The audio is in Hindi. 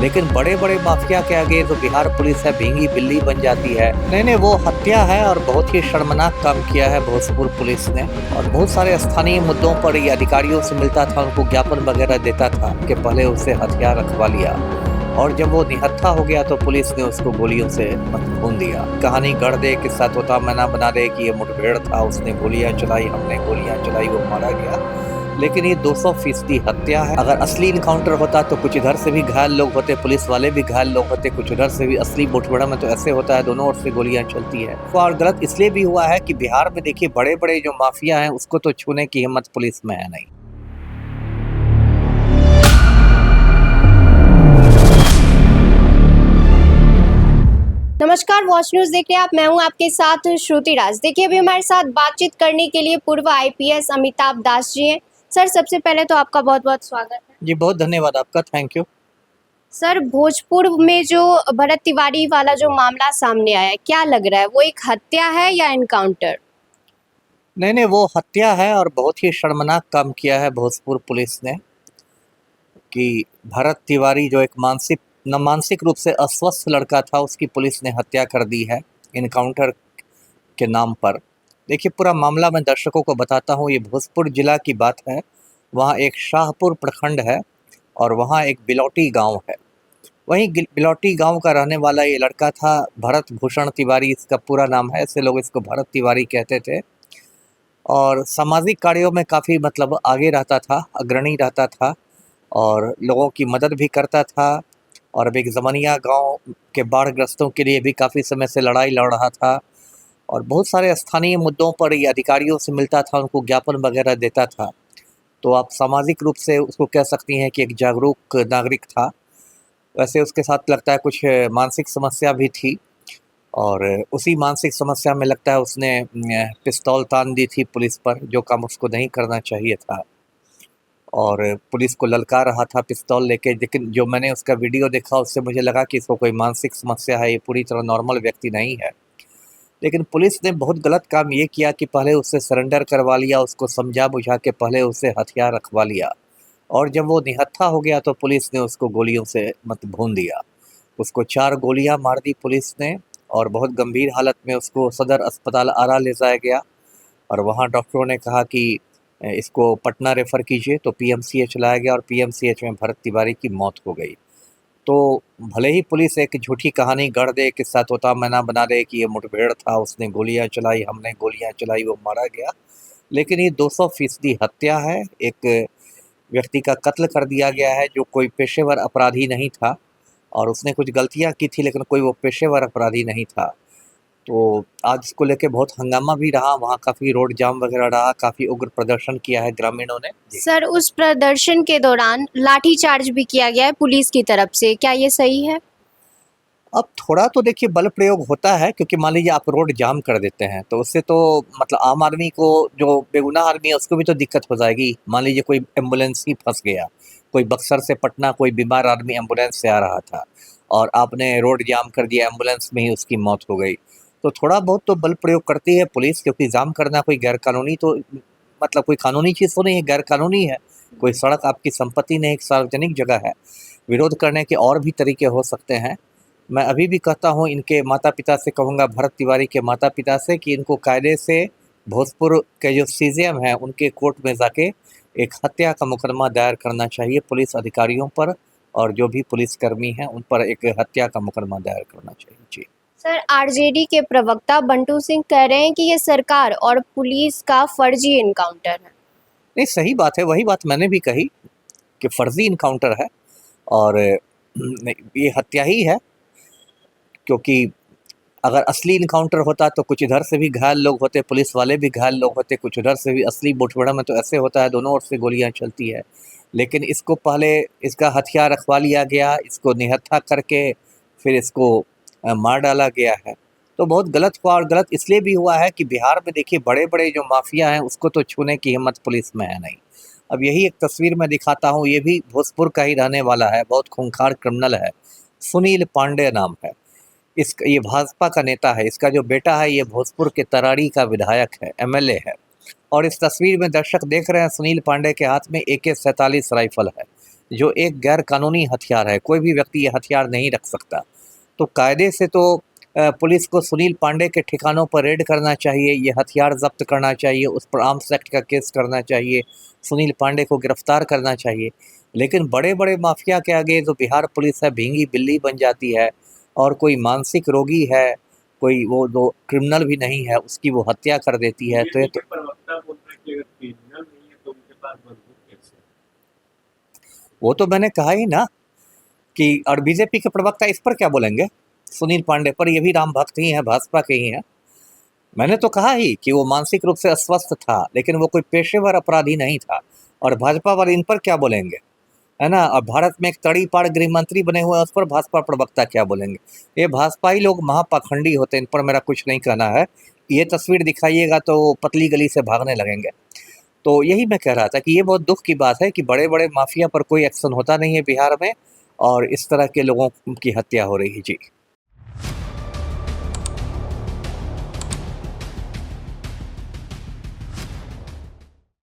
लेकिन बड़े बड़े माफिया के आगे तो बिहार पुलिस है भींगी बिल्ली बन जाती है। नहीं, वो हत्या है और बहुत ही शर्मनाक काम किया है भोजपुर पुलिस ने। और बहुत सारे स्थानीय मुद्दों पर ये अधिकारियों से मिलता था, उनको ज्ञापन वगैरह देता था कि पहले उससे हथियार रखवा लिया। और जब वो निहत्था हो गया तो पुलिस ने उसको गोलियों से भून दिया। कहानी गढ़ दे, किस्सा तोता मैना बना दे कि ये मुठभेड़ था, उसने गोलियां चलाई, हमने गोलियां चलाई, वो मारा गया। लेकिन ये 200% हत्या है। अगर असली इनकाउंटर होता तो कुछ इधर से भी घायल लोग होते, पुलिस वाले भी घायल लोग होते, कुछ उधर से भी। असली मुठभेड़ में तो ऐसे होता है, दोनों ओर से गोलियां चलती है। और गलत इसलिए भी हुआ है कि बिहार में देखिए बड़े बड़े जो माफिया हैं उसको तो छूने की हिम्मत पुलिस में है नहीं। नमस्कार, वॉच न्यूज देख रहे हैं आप। मैं हूं आपके साथ श्रुति राज। देखिए, अभी हमारे साथ बातचीत करने के लिए पूर्व आईपीएस अमिताभ दास जी हैं। सर, सबसे पहले तो आपका बहुत बहुत स्वागत है। जी बहुत धन्यवाद आपका, थैंक यू। सर, भोजपुर में जो भरत तिवारी वाला जो मामला सामने आया है, क्या लग रहा है, वो एक हत्या है या एनकाउंटर? नहीं, वो हत्या है और बहुत ही शर्मनाक काम किया है भोजपुर पुलिस ने कि भरत तिवारी जो एक मानसिक रूप से अस्वस्थ लड़का था, उसकी पुलिस ने हत्या कर दी है इनकाउंटर के नाम पर। देखिए पूरा मामला मैं दर्शकों को बताता हूँ। ये भोजपुर जिला की बात है। वहाँ एक शाहपुर प्रखंड है और वहाँ एक बिलौटी गांव है। वहीं बिलौटी गांव का रहने वाला ये लड़का था भरत भूषण तिवारी, इसका पूरा नाम है, ऐसे लोग इसको भरत तिवारी कहते थे। और सामाजिक कार्यों में काफ़ी मतलब आगे रहता था, अग्रणी रहता था और लोगों की मदद भी करता था। और बेगजमनिया गांव के बाढ़ग्रस्तों के लिए भी काफ़ी समय से लड़ाई लड़ रहा था। और बहुत सारे स्थानीय मुद्दों पर ये अधिकारियों से मिलता था, उनको ज्ञापन वगैरह देता था। तो आप सामाजिक रूप से उसको कह सकती हैं कि एक जागरूक नागरिक था। वैसे उसके साथ लगता है कुछ मानसिक समस्या भी थी और उसी मानसिक समस्या में लगता है उसने पिस्तौल तान दी थी पुलिस पर, जो काम उसको नहीं करना चाहिए था। और पुलिस को ललकार रहा था पिस्तौल लेके। लेकिन जो मैंने उसका वीडियो देखा उससे मुझे लगा कि इसको कोई मानसिक समस्या है, ये पूरी तरह नॉर्मल व्यक्ति नहीं है। लेकिन पुलिस ने बहुत गलत काम ये किया कि पहले उससे सरेंडर करवा लिया, उसको समझा बुझा के पहले उससे हथियार रखवा लिया। और जब वो निहत्था हो गया तो पुलिस ने उसको गोलियों से भून दिया। उसको 4 गोलियां मार दी पुलिस ने और बहुत गंभीर हालत में उसको सदर अस्पताल आरा ले जाया गया। और वहाँ डॉक्टरों ने कहा कि इसको पटना रेफ़र कीजिए, तो पीएमसीएच लाया गया और पीएमसीएच में भरत तिवारी की मौत हो गई। तो भले ही पुलिस एक झूठी कहानी गढ़ दे, किस्सा तोता मैना बना दे कि ये मुठभेड़ था, उसने गोलियां चलाई, हमने गोलियां चलाई, वो मारा गया। लेकिन ये 200% हत्या है। एक व्यक्ति का कत्ल कर दिया गया है जो कोई पेशेवर अपराधी नहीं था। और उसने कुछ गलतियां की थी लेकिन कोई वो पेशेवर अपराधी नहीं था। तो आज इसको लेके बहुत हंगामा भी रहा, वहाँ काफ़ी रोड जाम वगैरह रहा, काफ़ी उग्र प्रदर्शन किया है ग्रामीणों ने। सर, उस प्रदर्शन के दौरान लाठीचार्ज भी किया गया है पुलिस की तरफ से, क्या ये सही है? अब थोड़ा तो देखिए बल प्रयोग होता है, क्योंकि मान लीजिए आप रोड जाम कर देते हैं तो उससे तो मतलब आम आदमी को, जो बेगुनाह आदमी है उसको भी तो दिक्कत हो जाएगी। मान लीजिए कोई एम्बुलेंस ही फंस गया, कोई बक्सर से पटना कोई बीमार आदमी एम्बुलेंस से आ रहा था और आपने रोड जाम कर दिया, एम्बुलेंस में ही उसकी मौत हो गई। तो थोड़ा बहुत तो बल प्रयोग करती है पुलिस, क्योंकि जाम करना कोई गैरकानूनी तो मतलब कोई कानूनी चीज़ तो नहीं है, गैरकानूनी है। कोई सड़क आपकी संपत्ति नहीं, एक सार्वजनिक जगह है। विरोध करने के और भी तरीके हो सकते हैं। मैं अभी भी कहता हूँ, इनके माता पिता से कहूँगा, भरत तिवारी के माता पिता से, कि इनको कायदे से भोजपुर के जो सीजेएम है उनके कोर्ट में जाके एक हत्या का मुकदमा दायर करना चाहिए पुलिस अधिकारियों पर, और जो भी पुलिसकर्मी हैं उन पर एक हत्या का मुकदमा दायर करना चाहिए। जी सर, आरजेडी के प्रवक्ता बंटू सिंह कह रहे हैं कि ये सरकार और पुलिस का फर्जी एनकाउंटर है। नहीं, सही बात है, वही बात मैंने भी कही कि फर्जी इनकाउंटर है और नहीं, ये हत्या ही है। क्योंकि अगर असली इनकाउंटर होता तो कुछ इधर से भी घायल लोग होते, पुलिस वाले भी घायल लोग होते, कुछ उधर से भी। असली मुठभेड़ में तो ऐसे होता है, दोनों ओर से गोलियां चलती है। लेकिन इसको पहले इसका हथियार रखवा लिया गया, इसको निहत्था करके फिर इसको मार डाला गया है। तो बहुत गलत हुआ, और गलत इसलिए भी हुआ है कि बिहार में देखिए बड़े बड़े जो माफिया हैं उसको तो छूने की हिम्मत पुलिस में है नहीं। अब यही एक तस्वीर मैं दिखाता हूँ, ये भी भोजपुर का ही रहने वाला है, बहुत खूंखार क्रिमिनल है, सुनील पांडे नाम है। ये भाजपा का नेता है, इसका जो बेटा है ये भोजपुर के तरारी का विधायक है, एमएलए है। और इस तस्वीर में दर्शक देख रहे हैं सुनील पांडे के हाथ में AK-47 राइफल है। जो एक गैर कानूनी हथियार है। कोई भी व्यक्ति ये हथियार नहीं रख सकता। तो कायदे से तो पुलिस को सुनील पांडे के ठिकानों पर रेड करना चाहिए, ये हथियार ज़ब्त करना चाहिए, उस पर आर्म्स एक्ट का केस करना चाहिए, सुनील पांडे को गिरफ्तार करना चाहिए। लेकिन बड़े-बड़े माफिया के आगे जो बिहार पुलिस है भींगी बिल्ली बन जाती है, और कोई मानसिक रोगी है, कोई वो जो क्रिमिनल भी नहीं है, उसकी वो हत्या कर देती है। तो ये तो प्रवक्ता बोल रहे हैं कि अगर क्रिमिनल नहीं है तो उनके पास बंदूक कैसे है? वो तो मैंने कहा ही ना कि और बीजेपी के प्रवक्ता इस पर क्या बोलेंगे? सुनील पांडे पर, ये भी राम भक्त ही हैं, भाजपा के ही हैं। मैंने तो कहा ही कि वो मानसिक रूप से अस्वस्थ था, लेकिन वो कोई पेशेवर अपराधी नहीं था। और भाजपा वाले इन पर क्या बोलेंगे, है ना? और भारत में एक तड़ीपार गृह मंत्री बने हुए हैं, उस पर भाजपा प्रवक्ता क्या बोलेंगे? ये भाजपाई लोग महापाखंडी होते हैं, इन पर मेरा कुछ नहीं कहना है। ये तस्वीर दिखाइएगा तो वो पतली गली से भागने लगेंगे। तो यही मैं कह रहा था कि ये बहुत दुख की बात है कि बड़े-बड़े माफिया पर कोई एक्शन होता नहीं है बिहार में, और इस तरह के लोगों की हत्या हो रही है। जी।